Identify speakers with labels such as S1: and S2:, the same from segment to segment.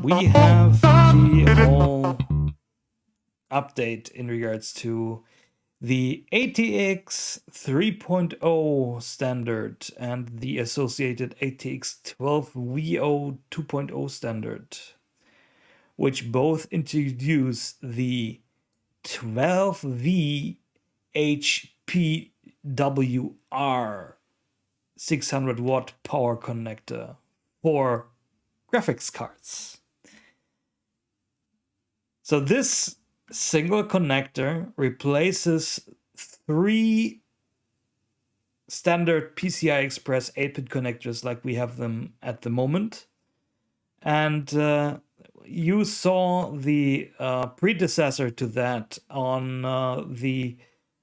S1: We have the whole update in regards to the ATX 3.0 standard and the associated ATX 12VO 2.0 standard, which both introduce the 12V HPWR 600 watt power connector for graphics cards. So this single connector replaces 3 standard PCI Express 8-pin connectors like we have them at the moment. And you saw the predecessor to that on the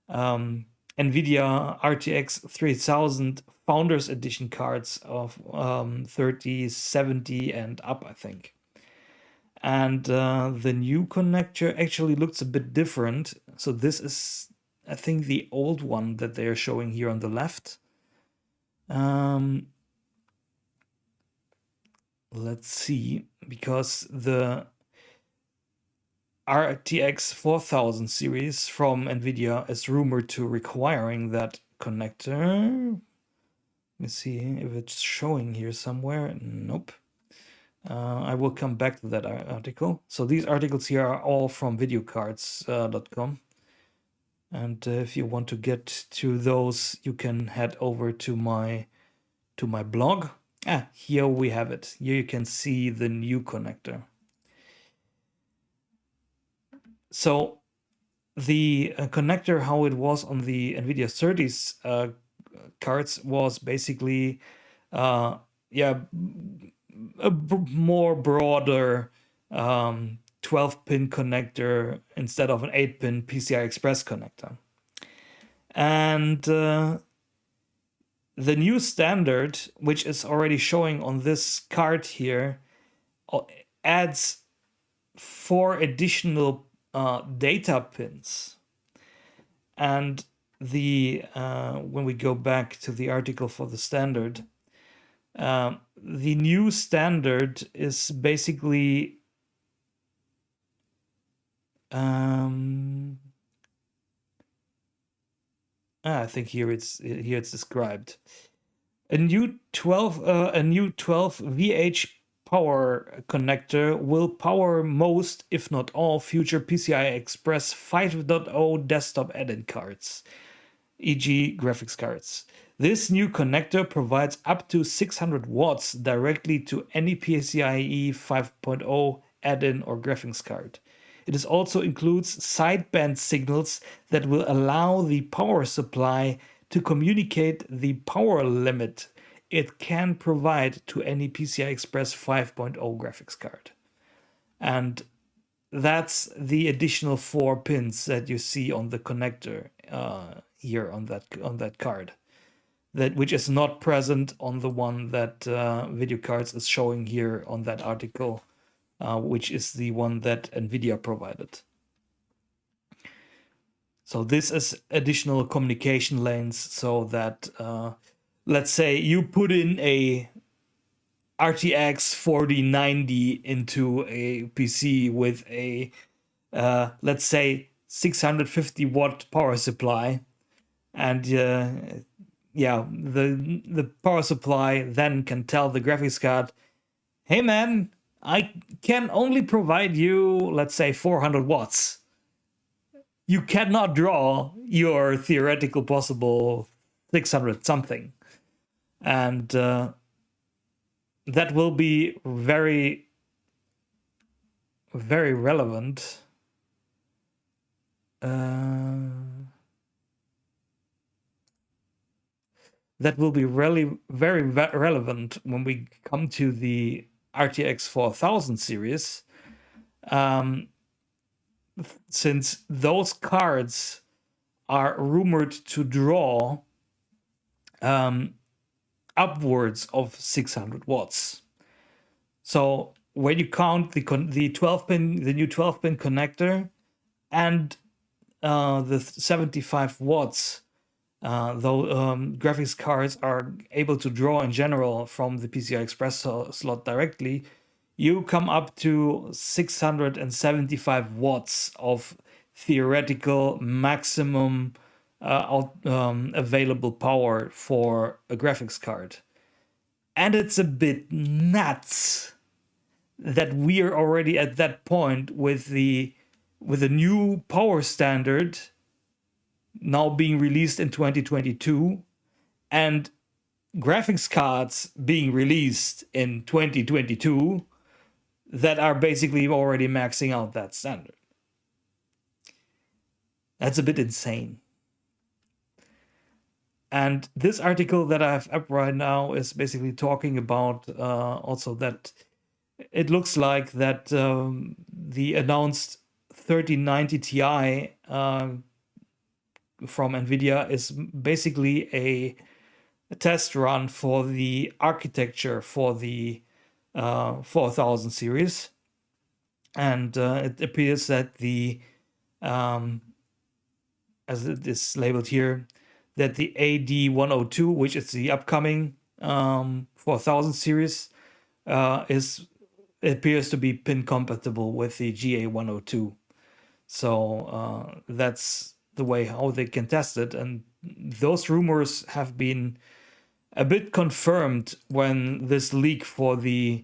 S1: NVIDIA RTX 3000 Founders Edition cards of 30, 70 and up, I think. And the new connector actually looks a bit different. So this is, I think, the old one that they are showing here on the left. Let's see, because the RTX 4000 series from NVIDIA is rumored to requiring that connector. Let me see if it's showing here somewhere. Nope. I will come back to that article. So these articles here are all from videocards.com. And if you want to get to those, you can head over to my blog. Here we have it. Here you can see the new connector. So the connector, how it was on the NVIDIA 30s cards, was basically, a more broader 12-pin connector instead of an 8-pin PCI Express connector. And the new standard, which is already showing on this card here, adds 4 additional data pins. And the when we go back to the article for the standard, the new standard is basically I think here it's described. A new 12 VH power connector will power most, if not all, future PCI Express 5.0 desktop add-in cards, e.g. graphics cards. This new connector provides up to 600 watts directly to any PCIe 5.0 add-in or graphics card. It also includes sideband signals that will allow the power supply to communicate the power limit it can provide to any PCI Express 5.0 graphics card. And that's the additional 4 pins that you see on the connector here on that card, which is not present on the one that Video Cards is showing here on that article, which is the one that NVIDIA provided. So this is additional communication lanes so that, let's say you put in a RTX 4090 into a PC with a, let's say, 650 watt power supply, and the power supply then can tell the graphics card, hey man, I can only provide you, let's say, 400 watts. You cannot draw your theoretical possible 600 something. And that will be very, very relevant. That will be really very relevant when we come to the RTX 4000 series, since those cards are rumored to draw upwards of 600 watts. So when you count the new 12-pin connector and the 75 watts though graphics cards are able to draw in general from the PCI Express slot directly, you come up to 675 watts of theoretical maximum available power for a graphics card. And it's a bit nuts that we are already at that point with a new power standard now being released in 2022 and graphics cards being released in 2022 that are basically already maxing out that standard. That's a bit insane. And this article that I have up right now is basically talking about also that it looks like that the announced 3090 Ti from NVIDIA is basically a test run for the architecture for the 4000 series. And it appears that as it is labeled here, that the AD102, which is the upcoming 4000 series, appears to be pin compatible with the GA102. So that's the way how they can test it. And those rumors have been a bit confirmed when this leak for the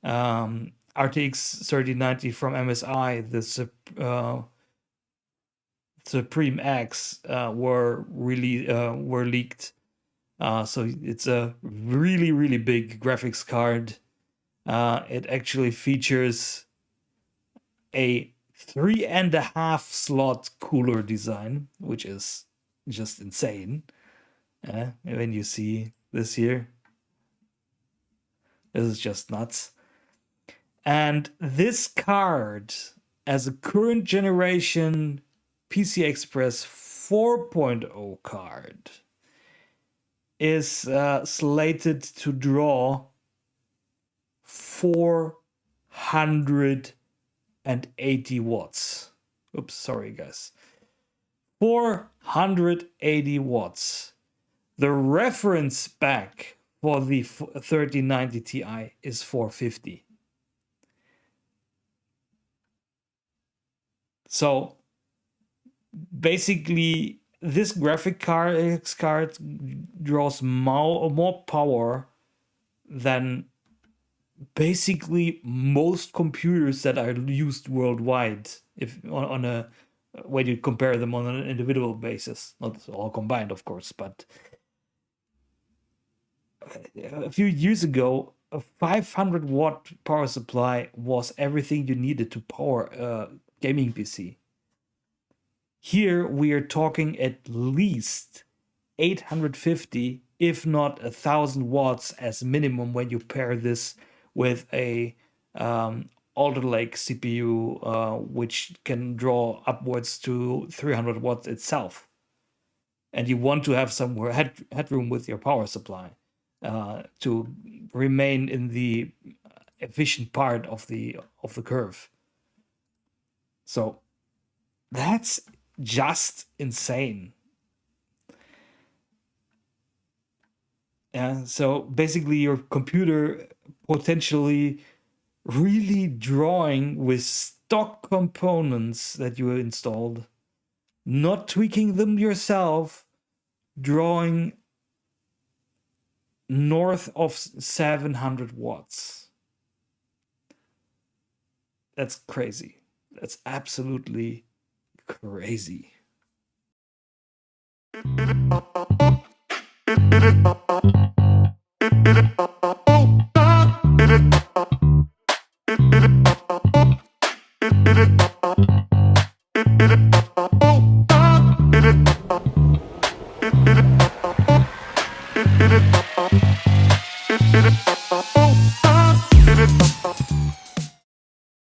S1: RTX 3090 from MSI, the Supreme X, were leaked. So it's a really, really big graphics card. It actually features a 3.5 slot cooler design, which is just insane. When you see this here, this is just nuts. And this card, as a current generation PCI Express 4.0 card, is slated to draw 480 watts. Oops, sorry guys. 480 watts. The reference spec for the 3090 Ti is 450. So basically, this graphic card draws more power than basically most computers that are used worldwide, if on a when you compare them on an individual basis, not all combined, of course. But a few years ago, a 500 watt power supply was everything you needed to power a gaming PC. Here we are talking at least 850, if not 1,000 watts as minimum when you pair this with a Alder Lake CPU, which can draw upwards to 300 watts itself. And you want to have some headroom with your power supply to remain in the efficient part of the curve. So that's just insane. So basically your computer potentially really drawing with stock components that you installed, not tweaking them yourself, drawing north of 700 watts. That's crazy. That's absolutely crazy.